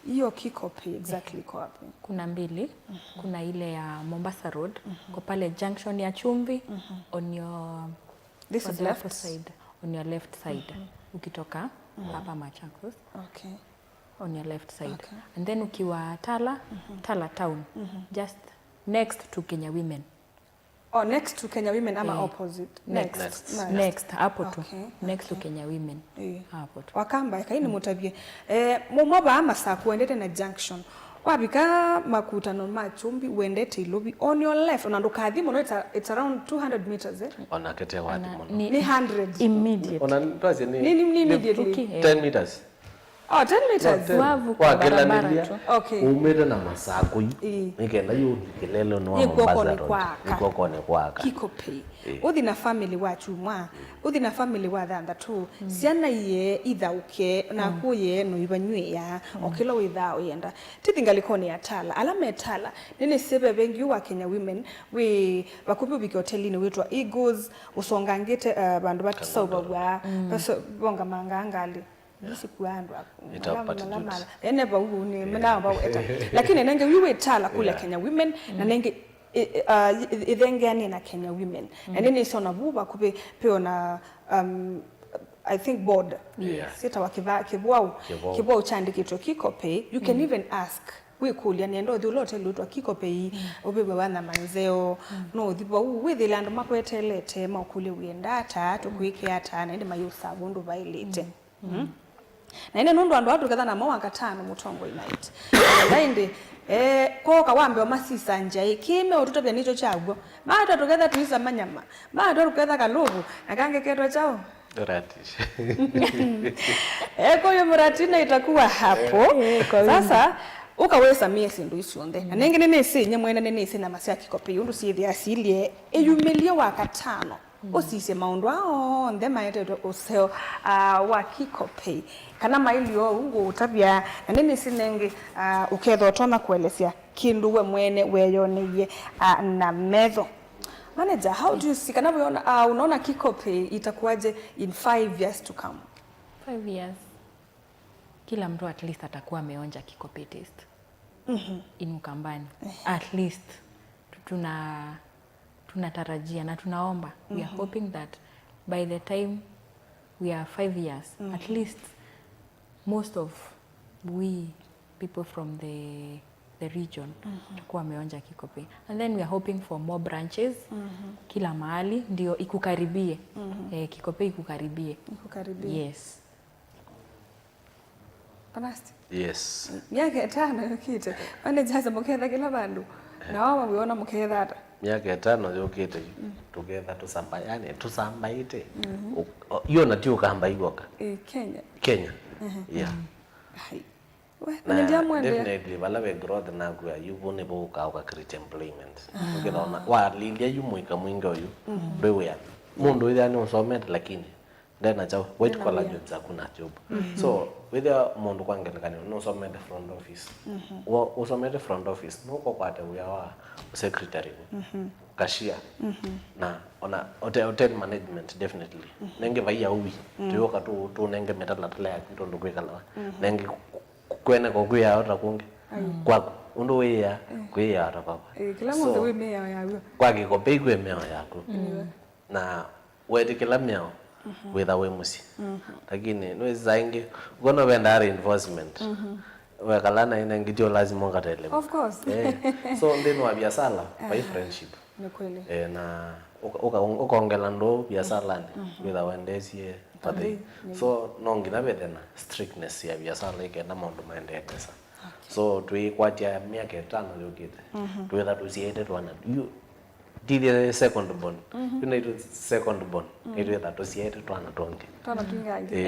hiyo Kikopei exactly iko wapi kuna mbili kuna ile ya Mombasa Road kwa pale junction ya Chumvi on your this is left side on your left side ukitoka hapa Machakos on your left side and then ukiwa Tala town just next to Kenya Women next to Kenya Women ama opposite next hapo tu next to Kenya Women hapo tu Wakamba kaini mutabie mumoba ama saa kuendete na junction wabika makutano machumbi uendete ilobi on your left unandoka adhimu no it's around 200 meters onakete wadi mono ni 100 immediately onandoaje ni immediately 10 meters 10 meters wavu kwa barabara tu umete na masako nikenda yo kelele no Mombasa ikoko ni kwaka Kikopei uthi na family wachu mwa uthi na family wa thanda tu ciana ye ithauke na kuye no ibanyweya okilo withao yenda tithingaliko ni atala alama etala nene sebe bengi wa Kenya Women we bakubi biki hotelini wetwa Eagles usongangite bandu batisauba wa bonga mangangali yisi kuandwa Itapata mala ene ba uni mna ba eta lakini nenge wiwe tala kule Kenya women na nenge idengani na Kenya women na nini sona buba kupe peona I think board sita wakiva kibwa uchandi kitwa kikopay you can even ask we kulia niendo dhulote lutwa kikopay obebe wana manzeo no dhiba with land makwetelete makule wiendata tukuike ata na ndi mayusa bundu bailete na ine nundu andu atu kadha na mwaka 5 mutongo night lainde ko kawambe wa masisa nje kime ututobya nicho chagwo mata tukadha tuisa manyama mata tukadha kalugu nakange keto chao Ratish. Kwa hiyo muratina itakuwa hapo. Sasa ukawesa miesi ndu isionde. Na nenge nene si nyamwena nene si na masia kikope yundu si thia silie eyumelia waka 5. Osise maundu ao ndema yeto oseo wa kikope. Kana mailio ungu utabia na nene si nenge uketho tona kuelesia kindu we mwene weyoneye na medho. Manager, how do you see, kana unaona kikope itakuwaje in 5 years to come? 5 years. Kila mtu at least atakuwa ameonja kikope taste. In Ukambani. At least tunatarajia na tunaomba. We are hoping that by the time we are 5 years, at least most of we people from the region takuwa ameonja kikope, and then we are hoping for more branches kila mahali ndio ikukaribie kikope ikukaribie. Yes. Panasti? Yes. Miaka 5 yokite ane jaza muketha kila bandu na wao wiona muketha ata miaka 5 yokite together tusambaite hiyo na tio kamba igoka Kenya yeah. Definitely balawe growth na kwa yubone bo ka create employment ukinaona wa lilia yumuika mwingi oyu bewe ya mundu ile ani usomete lakini ndena cha white collar jobs hakuna job so with the mundu kwangelekana no usomete front office usomete front office no kwa kwate uya secretary cashier na ona hotel management definitely nenge vaya uwi tuyoka tu nenge metala tala ya kitu ndo kwekala nenge kwene kokuya ota kunge kwako undu weya kuya ata papa kila mtu we mea yako kwa kikope kwe mea yako na wedi kila mea witha we musi lakini no zaingi ukono benda reinforcement we kalana ina ngitio lazima ngatele of course so ndino wa biasala by friendship ni kweli na ukaongela ndo biasala ni witha wendesie pati so nongina bedena strictness ya biasala ikenda maundu maendekesa so tuikwatia miaka 5 yokite tuwetha tusiende twana you did second born you know second born tuwetha tusiende twana tonge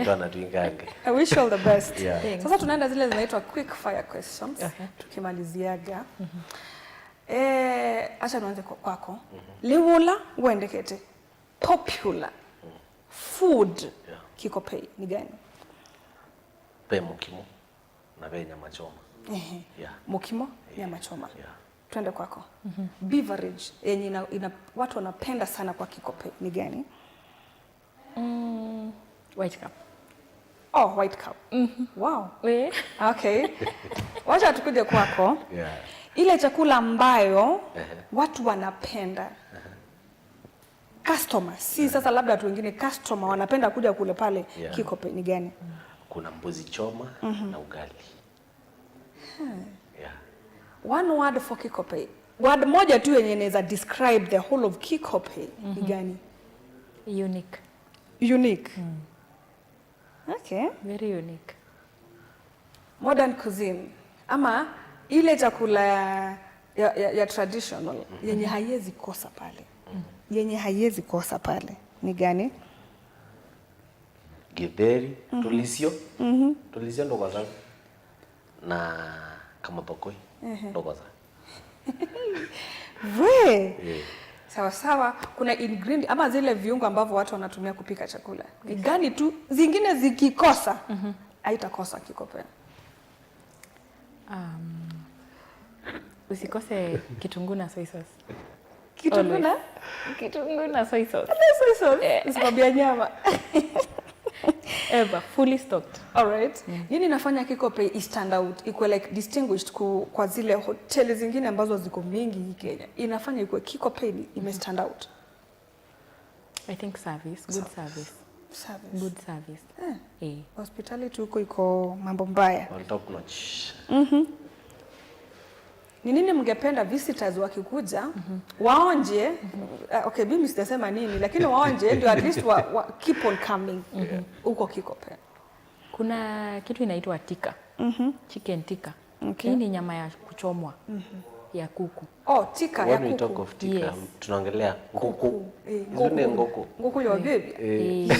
twana tuingange I wish you all the best. Sasa tunaenda zile zinaitwa quick fire questions tukimaliziaga acha tuanze kwako liwula uendekete popular food kikope ni gani? Pe mukimo na pe nyama choma. Mukimo nyama choma. Twende kwako. Beverage yenye watu wanapenda sana kwa kikope ni gani? White cup. Oh, white cup. Wow. Okay. Wacha tukuje kwako. Ile chakula ambayo watu wanapenda. Customer, si sasa labda watu wengine customer wanapenda kuja kule pale kikope ni gani? Kuna mbuzi choma na ugali. One word for kikope. Word moja tu yenye inaweza describe the whole of kikope ni gani? Unique. Unique. Okay. Very unique. Modern cuisine. Ama ile chakula ya traditional yenye haiwezi kosa pale. Yenye haiwezi kosa pale ni gani? Githeri, tulisio. Tulisio ndo kwanza na kama pokoi ndo kwanza. Sawa sawa, kuna ingredient ama zile viungo ambavyo watu wanatumia kupika chakula. Ni gani tu zingine zikikosa haitakosa kikope? Usikose kitunguu na soy sauce. Kitunguu na soy sauce. Soy sauce. Sababu ya nyama. Ever fully stocked. All right. Nini nafanya Kikopey stand out, iko like distinguished kwa zile hoteli zingine ambazo ziko mingi Kenya. Inafanya iko Kikopey ime stand out. I think service, good service. Service. Good service. Hospitality huko iko mambo mbaya. On top notch. Ni nini mngependa visitors wakikuja waonje? Okay, mimi sitasema nini, lakini waonje ndio at least wa keep on coming huko Kikopey. Kuna kitu inaitwa tika. Chicken tika. Okay. Hii ni nyama ya kuchomwa ya kuku. Oh, tika ya kuku. When we talk of tika, Yes. tunaongelea kuku. Hizo ni ngoko. Ngoko ya baby.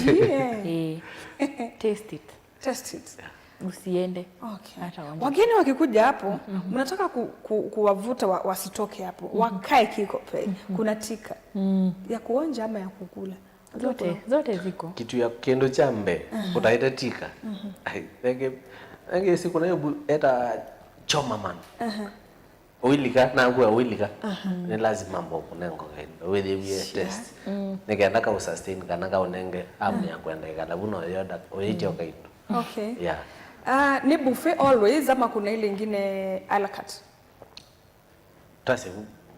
Taste it. Test it. Usiende. Okay. Hata onja. Wageni wakikuja hapo, mnataka kuwavuta wasitoke hapo. Wakae Kikopey. Kuna tika ya kuonja ama ya kukula. Zote ziko. Kitu ya kendo chambe utaita tika. Nge siku na yobu eta choma man. Oilika na ngwa oilika. Ni lazima mambo nengo kendo with the test. Nikaenda ka sustain kana ka onenge amu ya kwenda ikala buno yoda oijo kaindo. Okay. Yeah. Ni buffet always ama kuna ile ingine a la carte? Tase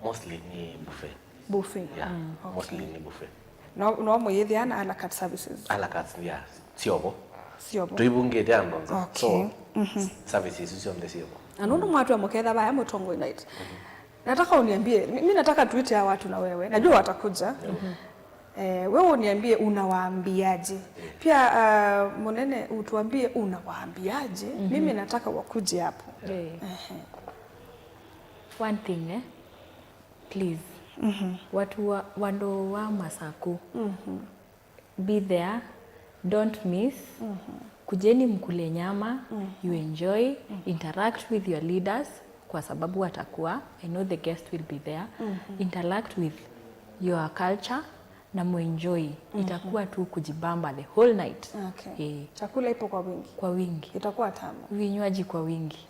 mostly ni buffet. Buffet. Yeah. Mostly ni buffet. No moyethiana a la carte services. A la carte, yeah. Siobo. Siobo. Tuibungete andonza. Okay. So services sio mde siobo. Anondo mwatu wa moketha baya Mutongo night. Nataka uniambie, mimi nataka tuite hawa watu na wewe. Najua watakuja. Wewe uniambie unawaambiaje. Pia Munene utuambie unawaambiaje. Mimi nataka wakuje hapo. One thing please. Watu wando wa Masaku. Be there, don't miss. Kujeni mkule nyama, you enjoy, interact with your leaders kwa sababu watakuwa, I know the guest will be there. Interact with your culture na muenjoy. Itakuwa tu kujibamba the whole night. Okay. Chakula ipo kwa wingi. Kwa wingi. Itakuwa tamu. Vinywaji kwa wingi.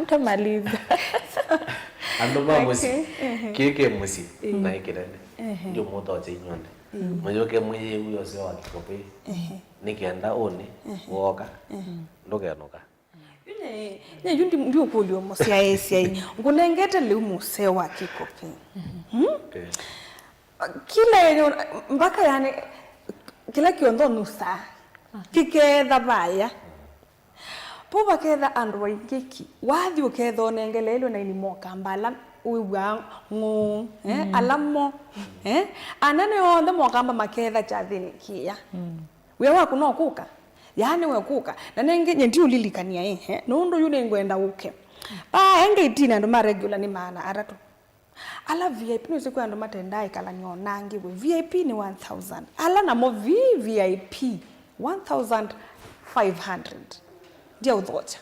Mtamaliza. Andoma musi. Kike musi na ikirende. Ndio moto aje nyonde. Majoke mwe huyo sio wa Kikopey. Nikienda one woka. Ndokeanoka. Ne yundi ndio kulio musia esi. Ngunengete le muse wa Kikopey. Kila mpaka yani kila kiondo nusa. Kiketha baya. Poba ketha andwa ingiki. Wathi uketha onengelelo na ilimoka mbala uwa ngo alamo anane onda mokamba maketha chathini kia. Wewe kuno kuka. Yani we kuka. Na nenge nyendi ulilikania nondo yune ngwenda uke. Enge itina ndo ma regular ni maana aratu. Ala VIP no siku ando matendai kala nyonangi we VIP ni 1000. Ala na mo VIP 1500. Dia udhocha.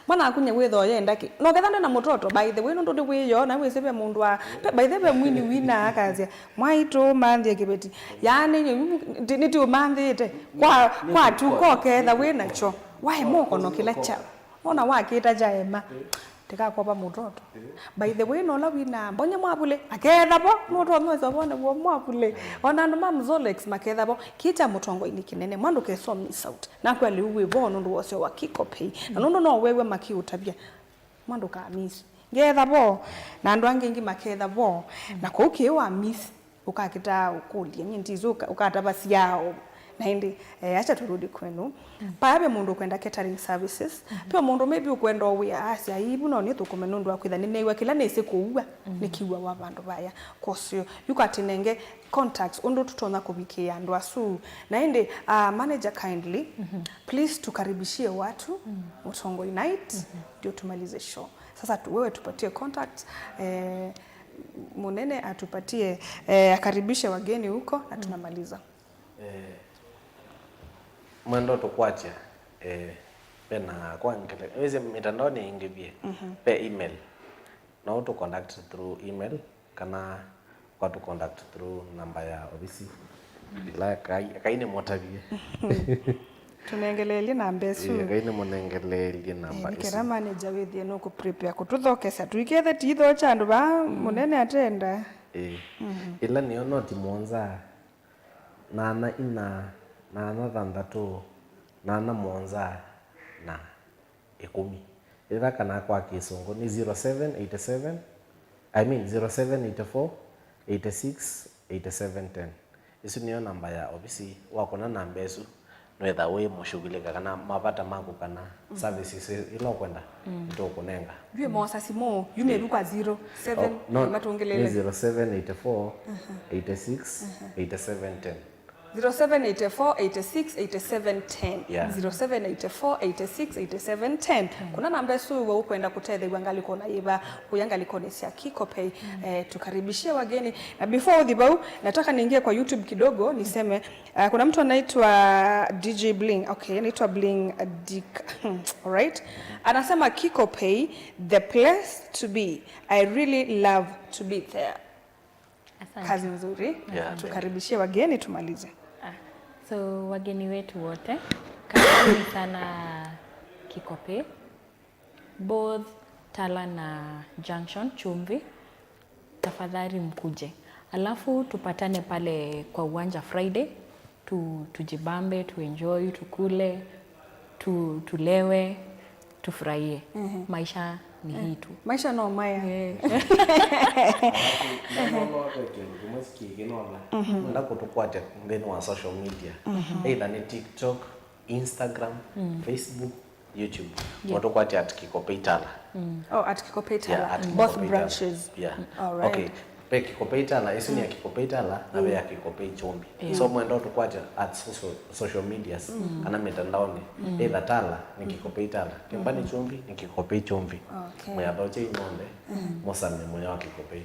Mwana akunya wetho yendaki. No kethana na mutoto by the way no ndo we yo na we sebe mundu wa by the way mwini wina akazia. Mwaito mandhi kibeti. Yani niti umandhite kwa tuko ketha we nacho. Wae moko no kila cha. Ona wakita jaema. Tika kwa mutoto. By the way no la wina mbonya mwapule aketha bo mutoto no sabone wo mwapule. Ona ndo mamzolex maketha bo kita Mutongo ini kinene mwando keso miss out. Na kweli uwe bo ndo wose wa Kikopey. Na no wewe maki utabia. Mwando ka miss. Getha bo na ndo angengi maketha bo. Na kwa uke wa miss ukakita ukulia nyintizo ukatabasi yao. Na hindi acha turudi kwenu. Paabe mundu kwenda catering services. Pia mundu maybe ukwenda owe asia ibu no ni tukumenundu akwitha ninewa kila nese kuwa nikiwa wa bandu baya kosio yukatinenge contacts undu tutona kubikia ndo asu na hindi manager kindly please tukaribishie watu Mutongo night ndio tumalize show. Sasa wewe tupatie contacts Munene atupatie akaribishe wageni huko na tunamaliza. Mwendo tukwacha pena kwa ngele weze mitandao ni ingebie pe email na auto contact through email kana kwa to contact through namba ya ofisi bila kaine motabie tunengelelie namba esu kaine monengelelie namba esu kera manager withie no ku prepare kututhokesa tuikethe titho chandu ba Munene atenda ila niyo noti monza nana ina nana thanthatu nana monza na 10 ira kana kwa kisungu ni 0787 0784 86 8710 isu niyo namba ya obisi wako na namba esu nwetha we mushughulika kana mapata maku kana services ilo kwenda ito kunenga yue mosa simo yume ruka 07 matongelele 0784 86 8710 0784 86 8710 Yeah. 0784 86 8710 kuna namba esu wa ukwenda kutethe wangaliko na iba uyangaliko ni sia Kikopay. Tukaribishie wageni na before udhibau nataka niingie kwa YouTube kidogo niseme kuna mtu anaitwa DJ Bling. Okay, anaitwa Bling Dick. Alright, anasema Kikopay the place to be, I really love to be there. Asante. Kazi nzuri. Yeah, tukaribishie wageni tumalize. So wageni wetu wote karibuni sana Kikopay, both Tala na Junction Chumvi, tafadhali mkuje, alafu tupatane pale kwa uwanja Friday, tujibambe, tuenjoy, tukule, tulewe, tufurahie. Maisha ni hii tu. Maisha no maya. Ndako tukwate mbenu wa social media either ni TikTok, Instagram, Facebook, YouTube. Watukwate at Kikopay Tala. Oh, at Kikopay Tala. Yeah, at Both Kikopay branches. Tala. Yeah. All right. Okay. Pe Kikopay Tala isi ni ya Kikopay Tala na we ya Kikopay Chumvi. So mwendo tukwate at social medias ana mitandaoni either Tala ni Kikopay Tala, Kimbani Chumvi ni Kikopay Chumvi. Okay. Mwa doche inonde mosame mwa wa Kikopay.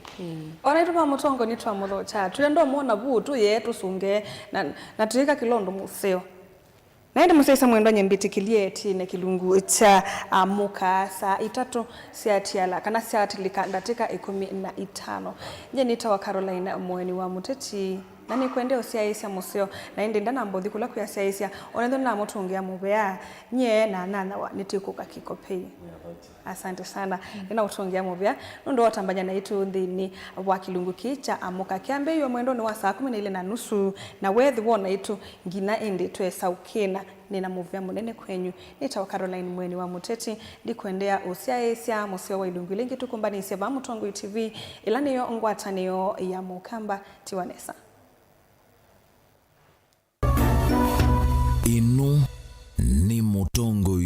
Ona ituma mutongo ni twa mutho cha tuyendo mona butu yetu sunge na tuika Kilondo museo. Naende musesa mwendo nyembitikilie etine kilungu cha amuka saa 3 cia tiala kana cia tilika ndatika 15. Nje nita wa Caroline mweni wa muteti na ni kwende cia museo na ende ndana mbothi kula kuya cia onendo na mutungia mubea nye na nana wa nitikuka Kikopay. Asante sana. Nina utongia mubea ndo watambanya na itu ndini wa kilungu kicha amuka kiambe yo mwendo ni wa saa 12:30 na wethi wona itu ngina ende twesa ukena nina muvya munene kwenyu nita wa Caroline mweni wa muteti ndikwendea usia museo wa ilungu lingi tukumbani isia ba Mutongo TV ilani yo ngwataniyo ya mukamba tiwanesa inu ni Mutongo